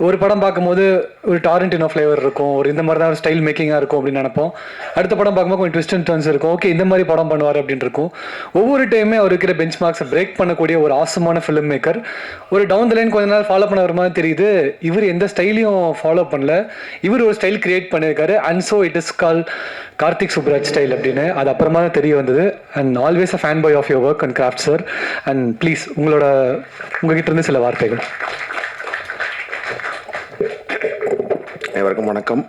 ஒரு படம் பார்க்கும்போது ஒரு டாரண்டினோ ஃப்ளேவர் இருக்கும். ஒரு இந்த மாதிரி தான் ஒரு ஸ்டைல் மேக்கிங்காக இருக்கும் அப்படின்னு நினைப்போம். அடுத்த படம் பார்க்கும்போது கொஞ்சம் ட்விஸ்ட் அண்ட் டர்ன்ஸ் இருக்கும். ஓகே, இந்த மாதிரி படம் பண்ணுவார் அப்படின்னு இருக்கும். ஒவ்வொரு டைமே அவர் இருக்கிற பெஞ்ச் மார்க்ஸை பிரேக் பண்ணக்கூடிய ஒரு ஆசமான ஃபிலிம் மேக்கர். ஒரு டவுன் த லைன் கொஞ்ச நாள் ஃபாலோ பண்ண வர மாதிரி தெரியுது. இவர் எந்த ஸ்டைலையும் ஃபாலோ பண்ணல. இவர் ஒரு ஸ்டைல் கிரியேட் பண்ணியிருக்காரு. And so it is call Karthik Subbaraj style அப்படின்னு. அது அப்புறமா தான் தெரிய வந்தது. And always a fan boy of your work and craft sir. அண்ட் ப்ளீஸ் உங்ககிட்ட இருந்து சில வார்த்தைகள். அனைவருக்கும் வணக்கம்.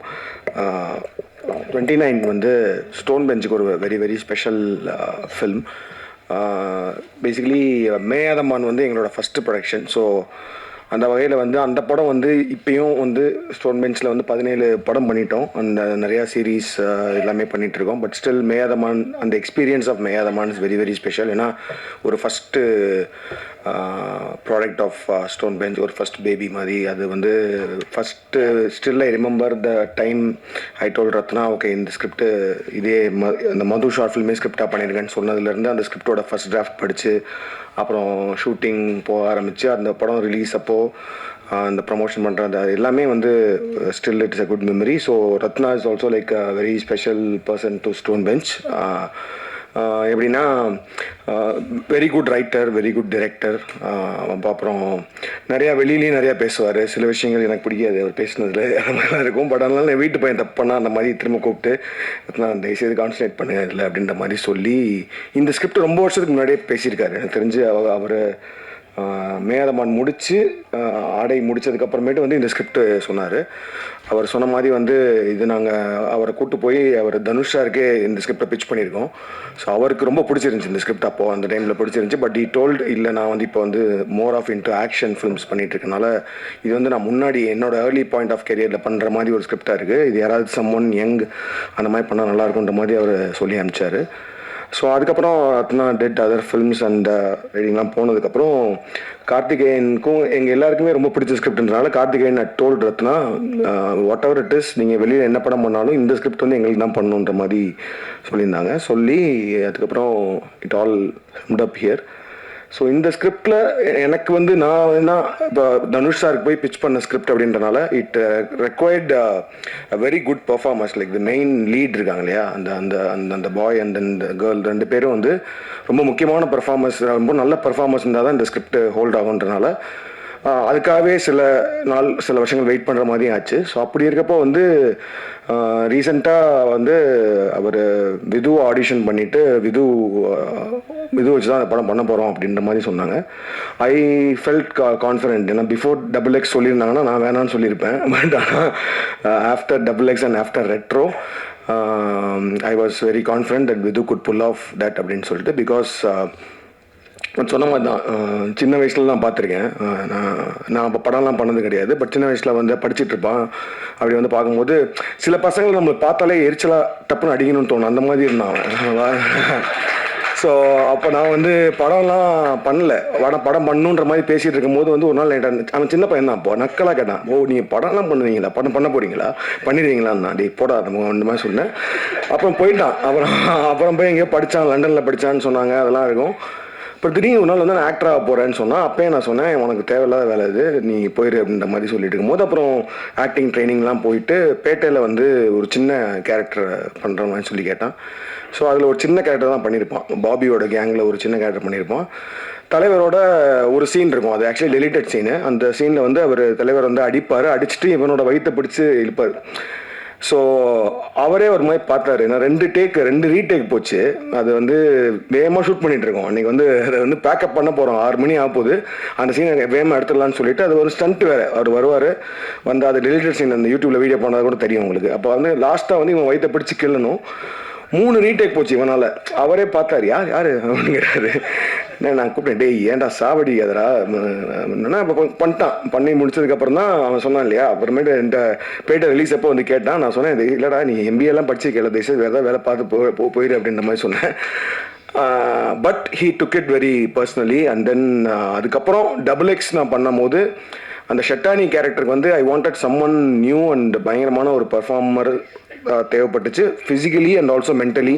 29 வந்து ஸ்டோன் பெஞ்சுக்கு ஒரு very very special film. Basically Meyaadha Maan வந்து எங்களோட ஃபஸ்ட்டு ப்ரொடக்ஷன். ஸோ அந்த வகையில் வந்து அந்த படம் வந்து இப்போயும் வந்து ஸ்டோன் பெஞ்சில் வந்து 17 படம் பண்ணிட்டோம். அந்த நிறையா சீரீஸ் எல்லாமே பண்ணிகிட்ருக்கோம். பட் ஸ்டில் மேயாதமான், அந்த experience of Meyaadha Maan is very very special. ஏன்னா ஒரு first product of Stone Bench, ஒரு ஃபஸ்ட் பேபி மாதிரி. அது வந்து first still I remember the time I told Rathna, okay இந்த ஸ்கிரிப்டு இதே அந்த மது ஷார்ட் ஃபில்மே ஸ்கிரிப்டாக பண்ணியிருக்கேன்னு சொன்னதுலேருந்து அந்த ஸ்கிரிப்டோட ஃபஸ்ட் டிராஃப்ட் படித்து அப்புறம் ஷூட்டிங் போக ஆரம்பித்து அந்த படம் ரிலீஸ் அப்போது அந்த ப்ரமோஷன் பண்ணுறது எல்லாமே வந்து still it's a good memory. So Ratna is also like a very special person to Stone Bench. எப்படின்னா very good writer, very good director. அப்புறம் நிறையா வெளியிலையும் நிறையா பேசுவார். சில விஷயங்கள் எனக்கு பிடிக்காது அவர் பேசுனதில், அந்த மாதிரிலாம் இருக்கும். பட் அதனால என் வீட்டு பையன் தப்பு பண்ணால் அந்த மாதிரி திரும்ப கூப்பிட்டு நான் தயவுசெய்து கான்சன்ட்ரேட் பண்ணு இதில் அப்படின்ற மாதிரி சொல்லி இந்த ஸ்கிரிப்ட் ரொம்ப வருஷத்துக்கு முன்னாடியே பேசியிருக்காரு. எனக்கு தெரிஞ்சு அவர் மேயாதமான் முடித்து ஆடை முடித்ததுக்கப்புறமேட்டு வந்து இந்த ஸ்கிரிப்ட் சொன்னார். அவர் சொன்ன மாதிரி வந்து இது நாங்கள் அவரை கூப்பிட்டு போய் அவர் தனுஷாருக்கே இந்த ஸ்கிரிப்டை பிச் பண்ணியிருக்கோம். ஸோ அவருக்கு ரொம்ப பிடிச்சிருந்துச்சி இந்த ஸ்கிரிப்ட். அப்போது அந்த டைமில் பிடிச்சிருந்துச்சி. பட் டோல்ட் இல்லை, நான் வந்து இப்போ வந்து more of into action films பண்ணிகிட்ருக்கனால இது வந்து நான் முன்னாடி என்னோடய ஏர்லி பாயிண்ட் ஆஃப் கெரியரில் பண்ணுற மாதிரி ஒரு ஸ்கிரிப்டாக இருக்குது. இது யாராவது சம்மொன் யங் அந்த மாதிரி பண்ணால் நல்லாயிருக்குன்ற மாதிரி அவர் சொல்லி அனுப்பிச்சார். ஸோ அதுக்கப்புறம் Ratna did other films and ரைடிங்லாம் போனதுக்கப்புறம் கார்த்திகேயனுக்கும் எங்கள் எல்லாருக்குமே ரொம்ப பிடிச்ச ஸ்கிரிப்ட்ன்றனால Karthikeyan had told Ratna whatever it is, நீங்கள் வெளியில் என்ன படம் பண்ணாலும் இந்த ஸ்கிரிப்ட் வந்து எங்களுக்கு தான் பண்ணணுன்ற மாதிரி சொல்லியிருந்தாங்க. சொல்லி அதுக்கப்புறம் it all hemmed up here. So இந்த ஸ்கிரிப்டில் எனக்கு வந்து நான் என்ன இப்போ தனுஷ் சாருக்கு போய் பிச் பண்ண ஸ்கிரிப்ட் அப்படின்றனால it required a very good performance. Like the main lead இருக்காங்க இல்லையா, அந்த அந்த அந்த அந்த பாய் அண்ட் அந்த கேர்ள் ரெண்டு பேரும் வந்து ரொம்ப முக்கியமான பர்ஃபார்மன்ஸ், ரொம்ப நல்ல பர்ஃபார்மன்ஸ் இருந்தால் தான் இந்த ஸ்கிரிப்ட் ஹோல்ட் ஆகுன்றனால அதுக்காகவே சில வருஷங்கள் வெயிட் பண்ணுற மாதிரி ஆச்சு. ஸோ அப்படி இருக்கப்போ வந்து ரீசெண்டாக வந்து அவர் விது ஆடிஷன் பண்ணிவிட்டு விது வச்சு தான் அந்த படம் பண்ண போகிறோம் அப்படின்ற மாதிரி சொன்னாங்க. I felt confident. ஏன்னா பிஃபோர் XX சொல்லியிருந்தாங்கன்னா நான் வேணான்னு சொல்லியிருப்பேன். பட் ஆனால் after XX and after Retro I was very confident that Vidhu could pull off that அப்படின்னு சொல்லிட்டு. பிகாஸ் சொன்ன மாதிரி தான் சின்ன வயசுல நான் பார்த்துருக்கேன். நான் அப்போ படம்லாம் பண்ணது கிடையாது. பட் சின்ன வயசில் வந்து படிச்சுட்ருப்பான். அப்படி வந்து பார்க்கும்போது சில பசங்களை நம்மளை பார்த்தாலே எரிச்சலாக டப்புன்னு அடிக்கணும்னு தோணும். அந்த மாதிரி இருந்தான். ஸோ அப்போ நான் வந்து படம்லாம் பண்ணல. படம் பண்ணணுன்ற மாதிரி பேசிகிட்டு இருக்கும்போது வந்து ஒரு நாள் அவன் சின்ன பையன் தான். அப்போ நக்கலாக கேட்டான், ஓ நீங்கள் படம்லாம் பண்ணுவீங்களா, படம் பண்ண போகிறீங்களா, பண்ணிடுவீங்களான்னா டே போடா அந்த மாதிரி சொன்னேன். அப்புறம் போயிட்டான். அப்புறம் போய் எங்கேயோ படித்தான், லண்டனில் படித்தான்னு சொன்னாங்க. அதெல்லாம் இருக்கும். இப்போ திடீர்னு ஒரு நாள் வந்து நான் ஆக்டராக போகிறேன்னு சொன்னால் அப்போயே நான் சொன்னேன் உனக்கு தேவையில்லாத வேலை இது, நீ போயிரு அப்படின்ற மாதிரி சொல்லிட்டு இருக்கும்போது அப்புறம் ஆக்டிங் ட்ரைனிங்லாம் போயிட்டு பேட்டையில் வந்து ஒரு சின்ன கேரக்டர் பண்ணுற மாதிரி சொல்லி கேட்டான். ஸோ அதில் ஒரு சின்ன கேரக்டர் தான் பண்ணியிருப்பான். பாபியோட கேங்கில் ஒரு சின்ன கேரக்டர் பண்ணியிருப்பான். தலைவரோட ஒரு சீன் இருக்கும், அது ஆக்சுவலி டெலிட்டட் சீனு. அந்த சீனில் வந்து அவர் தலைவர் வந்து அடிப்பார், அடிச்சுட்டு இவனோட வயிற்றை பிடிச்சி இழுப்பார். ஸோ அவரே ஒரு மாதிரி பார்த்தாரு. நான் 2 ரீடேக் போச்சு. அது வந்து வேகமாக ஷூட் பண்ணிகிட்டு இருக்கோம். அன்றைக்கி வந்து அதை வந்து பேக்கப் பண்ண போகிறோம், 6 மணி ஆக போகுது. அந்த சீனை வேகமாக எடுத்துடலான்னு சொல்லிட்டு அது ஒரு ஸ்டண்ட் வேறு. அவர் வருவார், வந்து அது டெலிட்டட் சீன் அந்த யூடியூப்பில் வீடியோ பண்ணால் கூட தெரியும் உங்களுக்கு. அப்போ வந்து லாஸ்ட்டாக வந்து இவன் வயிற்றை பிடிச்சி கிள்ளணும். 3 ரீடேக் போச்சு இவனால். அவரே பார்த்தார், யார் அப்படிங்கிறாரு. நான் கூப்பிட்டேன், டேய் ஏன்டா சாவடி அதரா என்னன்னா. இப்போ பண்ணி முடிச்சதுக்கப்புறம் தான் அவன் சொன்னான் இல்லையா. அப்புறமேட்டு என்கிட்ட பேட்டை ரிலீஸ் அப்போ வந்து கேட்டான். நான் சொன்னேன், இல்லைடா நீ MBA படிச்சு கேட்கல, தயவுசெய்து வேறு ஏதாவது வேலை பார்த்து போயிரு அப்படின்ற மாதிரி சொன்னேன். But he took it very personally. And then அதுக்கப்புறம் XX நான் பண்ணும் போது அந்த ஷெட்டானி கேரக்டருக்கு வந்து I wanted someone new and பயங்கரமான ஒரு பர்ஃபார்மர் தேவைப்பட்டுச்சு, ஃபிசிக்கலி அண்ட் ஆல்சோ மென்டலி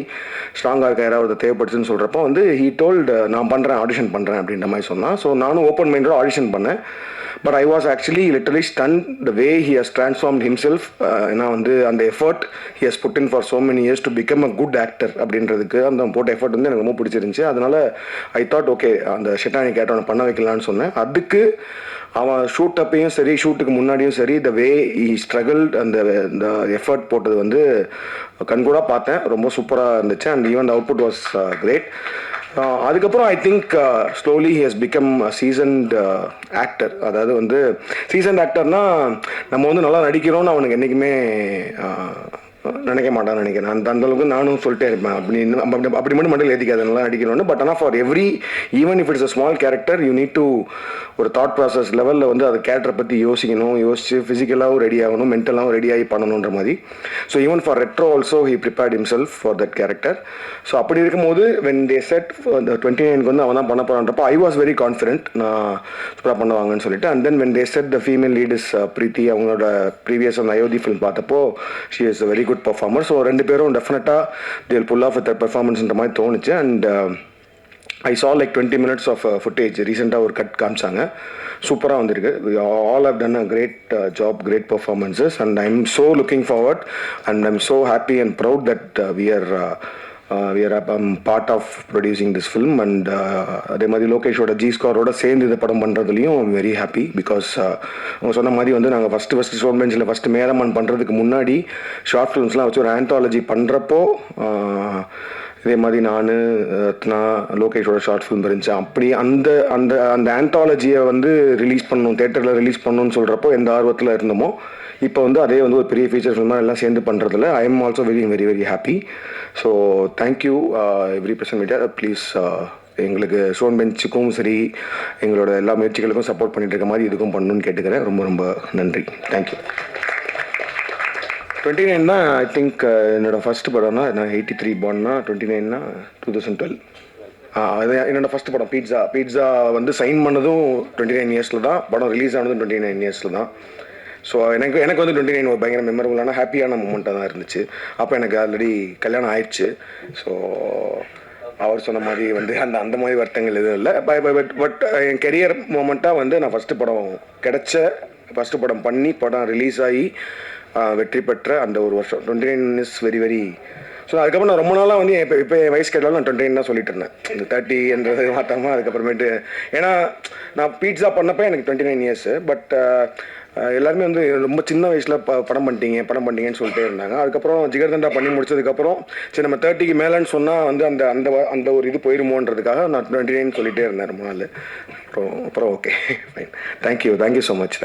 ஸ்ட்ராங்காக இருக்க யாராவது தேவைப்பட்டுச்சுன்னு சொல்கிறப்போ வந்து ஹீ டோல்டு நான் பண்ணுறேன், ஆடிஷன் பண்ணுறேன் அப்படின்ற மாதிரி சொன்னான். ஸோ நானும் ஓப்பன் மைண்டோட ஆடிஷன் பண்ணேன். But I was actually literally stun the way he has transformed himself. ஏன்னா வந்து அந்த effort he has put in for so many years to become a good actor அப்படின்றதுக்கு அந்த போட்ட எஃபர்ட் வந்து எனக்கு ரொம்ப பிடிச்சிருந்துச்சு. அதனால ஐ தாட் ஓகே அந்த ஷெட்டானி கேட்டவனை பண்ண வைக்கலான்னு சொன்னேன். அதுக்கு அவன் ஷூட் அப்பையும் சரி, ஷூட்டுக்கு முன்னாடியும் சரி, த வே ஹி ஸ்ட்ரகிள் அந்த எஃபர்ட் போட்டது வந்து கண்கூடாக பார்த்தேன். ரொம்ப சூப்பராக இருந்துச்சு. And even the output was great. அதுக்கப்புறம் I think slowly he has become seasoned actor. அதாவது வந்து சீசன்ட் ஆக்டர்னா நம்ம வந்து நல்லா நடிக்கிறோம்னு அவனுக்கு என்றைக்குமே நினைக்க மாட்டான்னு நினைக்கிறேன். அந்த அளவுக்கு நானும் சொல்லிட்டே இருப்பேன். அப்படி மட்டும் மட்டும் ஏற்றிக்காது நல்லா நடிக்கணும்னு. பட் ஆனால் for every even if it's a small character you need to ஒரு தாட் ப்ராசஸ் லெவலில் வந்து அந்த கேரக்டரை பற்றி யோசிச்சு ஃபிசிக்கலாகவும் ரெடி ஆகணும், மென்டலாகவும் ரெடி ஆகி பண்ணணுன்ற மாதிரி. So even for retro also he prepared himself for that character. So அப்படி இருக்கும்போது வென் தே செட் அந்த 29க்கு வந்து அவன் தான் பண்ண போகிறான்றப்போ ஐ வாஸ் வெரி கான்ஃபிடென்ட் நான் சூப்பராக பண்ணுவாங்கன்னு சொல்லிட்டு. And then when they said the female lead is Preethi, அவங்களோட ப்ரீவியஸ் அந்த அயோத்தி ஃபிலிம் பார்த்தப்போ she is very good performer. So ரெண்டு பேரும் டெஃபினட்டாக தேல் புல் ஆஃப் வித் பெர்ஃபார்மன்ஸ்ன்ற மாதிரி தோணுச்சு. And I saw like 20 minutes of footage. ரீசெண்டாக ஒரு கட் காமிச்சாங்க, சூப்பராக வந்திருக்கு. All have done a great job, great performances. And I am so looking forward and I am so happy and proud that we are part of producing this film. அண்ட் அதே மாதிரி லோகேஷோட ஜி ஸ்கோரோட சேர்ந்து இந்த படம் பண்ணுறதுலையும் ஐம் வெரி ஹாப்பி. பிகாஸ் அவங்க சொன்ன மாதிரி வந்து நாங்கள் ஃபஸ்ட்டு ஸ்டோன் பெஞ்சில் ஃபஸ்ட்டு மேரமன் பண்ணுறதுக்கு முன்னாடி ஷார்ட் ஃபிலிம்ஸ்லாம் வச்சு ஒரு ஆந்தாலஜி பண்ணுறப்போ இதே மாதிரி நான் ரத்னா லோகேஷோட ஷார்ட் ஃபிலிம் இருந்துச்சு. அப்படி அந்த அந்த அந்த ஆந்தாலஜியை வந்து ரிலீஸ் பண்ணணும், தேட்டரில் ரிலீஸ் பண்ணணும்னு சொல்கிறப்போ எந்த ஆர்வத்தில் இருந்தோமோ இப்போ வந்து அதே வந்து ஒரு பெரிய ஃபீச்சர் ஃபிலிமாக எல்லாம் சேர்ந்து பண்ணுறதுல I am also very very very happy. So thank you every person media. Please எங்களுக்கு ஸ்டோன் பெஞ்சுக்கும் சரி எங்களோட எல்லா முயற்சிகளுக்கும் சப்போர்ட் பண்ணிட்டு இருக்க மாதிரி இதுக்கும் பண்ணணும்னு கேட்டுக்கிறேன். ரொம்ப ரொம்ப நன்றி. தேங்க்யூ. 29 தான் ஐ திங்க் என்னோடய ஃபஸ்ட்டு படம்னா. நான் 83 born-னா 29னா 2012. அது என்னோடய ஃபஸ்ட்டு படம் பீட்ஸா வந்து சைன் பண்ணதும் 29 இயர்ஸில் தான், படம் ரிலீஸ் ஆனதும் 29 இயர்ஸில் தான். ஸோ எனக்கு வந்து 29 ஒரு பயங்கர மெமரபுளான ஹாப்பியான மூமெண்ட்டாக தான் இருந்துச்சு. அப்போ எனக்கு ஆல்ரெடி கல்யாணம் ஆயிடுச்சு. ஸோ அவர் சொன்ன மாதிரி வந்து அந்த மாதிரி வருத்தங்கள் எதுவும் இல்லை. பட் என் கெரியர் மூமெண்ட்டாக வந்து நான் ஃபஸ்ட்டு படம் ஃபஸ்ட்டு படம் பண்ணி படம் ரிலீஸ் ஆகி வெற்றி பெற்ற அந்த ஒரு வருஷம் 29 இஸ் வெரி வெரி. ஸோ அதுக்கப்புறம் நான் ரொம்ப நாளாக வந்து இப்போ என் வயசு கேட்டாலும் நான் 29 தான் சொல்லிட்டு இருந்தேன். இந்த 30ன்றது மாற்றாமல் அதுக்கப்புறமேட்டு ஏன்னா நான் பீட்ஸா பண்ணப்போ எனக்கு 29 இயர்ஸு. பட் எல்லாருமே வந்து ரொம்ப சின்ன வயசில் படம் பண்ணிட்டீங்கன்னு சொல்லிட்டே இருந்தாங்க. அதுக்கப்புறம் ஜிகர்தண்டா பண்ணி முடிச்சதுக்கப்புறம் சரி நம்ம 30க்கு மேலேன்னு சொன்னால் வந்து அந்த அந்த அந்த ஒரு இது போயிருமோன்றதுக்காக நான் 29 சொல்லிகிட்டே இருந்தேன் ரொம்ப நாள். அப்புறம் okay fine. Thank you so much.